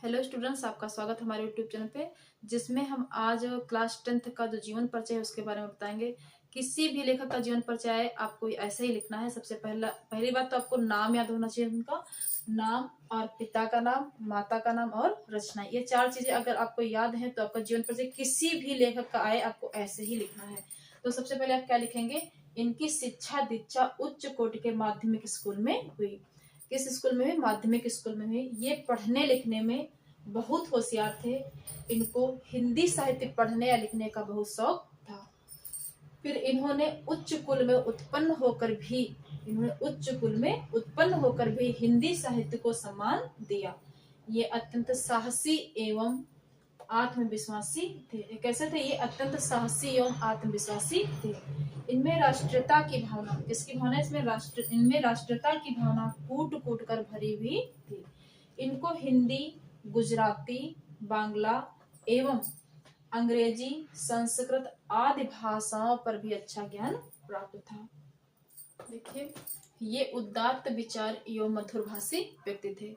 Hello students, आपका स्वागत हमारे यूट्यूब चैनल पे, जिसमें हम आज क्लास 10th का जो जीवन परिचय है उसके बारे में बताएंगे। किसी भी लेखक का जीवन परिचय आपको ऐसे ही लिखना है। सबसे पहली बात तो आपको नाम याद होना चाहिए, उनका नाम और पिता का नाम, माता का नाम और रचना। ये चार चीजें अगर आपको याद है तो आपका जीवन परिचय किसी भी लेखक का आए आपको ऐसे ही लिखना है। तो सबसे पहले आप क्या लिखेंगे, इनकी शिक्षा दीक्षा उच्च कोटि के माध्यमिक स्कूल में हुई। किस स्कूल में हुई? माध्यमिक स्कूल में हुई। ये पढ़ने लिखने में बहुत होशियार थे। इनको हिंदी साहित्य पढ़ने या लिखने का बहुत शौक था। फिर इन्होंने उच्च कुल में उत्पन्न होकर भी हिंदी साहित्य को सम्मान दिया। ये अत्यंत साहसी एवं आत्मविश्वासी थे। कैसे थे ये? अत्यंत साहसी एवं आत्मविश्वासी थे। इनमें राष्ट्रीयता की भावना, किसकी भावना? इनमें राष्ट्रीयता की भावना कूट कूट कर भरी हुई थी। इनको हिंदी, गुजराती, बांग्ला एवं अंग्रेजी, संस्कृत आदि भाषाओं पर भी अच्छा ज्ञान प्राप्त था। देखिए, ये उदात्त विचार एवं मधुरभाषी व्यक्ति थे।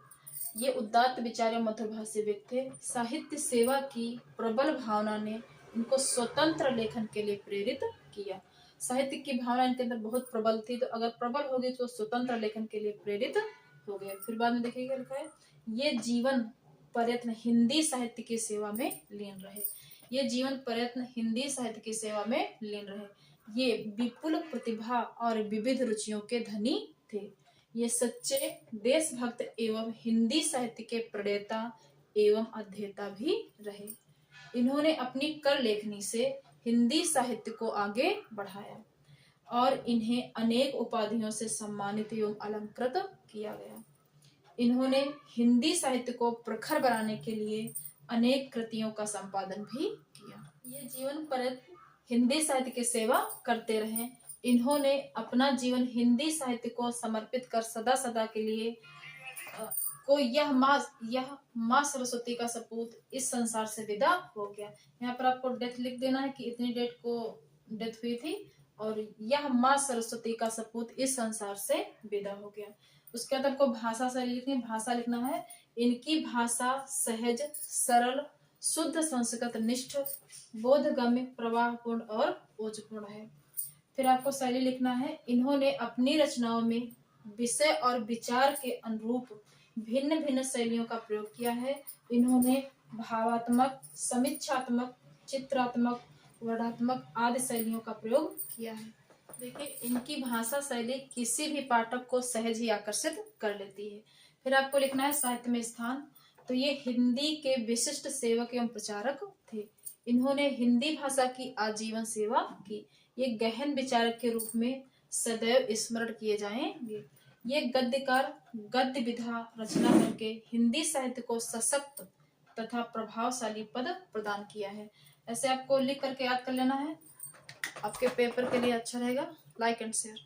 ये उदात्त विचार एवं मधुरभाषी व्यक्ति थे। साहित्य सेवा की प्रबल भावना ने इनको स्वतंत्र लेखन के लिए प्रेरित किया। साहित्य की भावना इनके अंदर बहुत प्रबल थी, तो अगर प्रबल हो गई तो स्वतंत्र लेखन के लिए प्रेरित हो गए। फिर बाद में देखिए क्या लिखा है, ये जीवन प्रयत्न हिंदी साहित्य की सेवा में लीन रहे। ये जीवन प्रयत्न हिंदी साहित्य की सेवा में लीन रहे। ये विपुल प्रतिभा और विविध रुचियों के धनी थे। ये सच्चे देशभक्त एवं हिंदी साहित्य के प्रणेता एवं अध्येता भी रहे। इन्होंने अपनी कर लेखनी से हिंदी साहित्य को आगे बढ़ाया और इन्हें अनेक उपाधियों से सम्मानित एवं अलंकृत किया गया। इन्होंने हिंदी साहित्य को प्रखर बनाने के लिए अनेक कृतियों का संपादन भी किया। ये जीवन पर्यंत हिंदी साहित्य की सेवा करते रहे। इन्होंने अपना जीवन हिंदी साहित्य को समर्पित कर सदा सदा के लिए यह माँ सरस्वती का सपूत इस संसार से विदा हो गया। यहाँ पर आपको डेथ लिख देना है कि इतनी डेट को डेथ हुई थी और यह माँ सरस्वती का सपूत इस संसार से विदा हो गया। उसके बाद आपको भाषा शैली लिखनी है। भाषा लिखना है, इनकी भाषा सहज, सरल, शुद्ध, संस्कृत निष्ठ, बोधगम्य, प्रवाहपूर्ण और ओजपूर्ण है। फिर आपको शैली लिखना है, इन्होंने अपनी रचनाओं में विषय और विचार के अनुरूप भिन्न भिन्न शैलियों का प्रयोग किया है। इन्होंने भावात्मक, समीक्षात्मक, चित्रात्मक, वर्णात्मक आदि शैलियों का प्रयोग किया है। देखिए, इनकी भाषा शैली किसी भी पाठक को सहज ही आकर्षित कर लेती है। फिर आपको लिखना है साहित्य में स्थान। तो ये हिंदी के विशिष्ट सेवक एवं प्रचारक थे। इन्होंने हिंदी भाषा की आजीवन सेवा की। ये गहन विचारक के रूप में सदैव स्मरण किए जाएंगे। ये गद्यकार गद्य विधा रचना करके हिंदी साहित्य को सशक्त तथा प्रभावशाली पद प्रदान किया है। ऐसे आपको लिख करके याद कर लेना है, आपके पेपर के लिए अच्छा रहेगा। Like and share.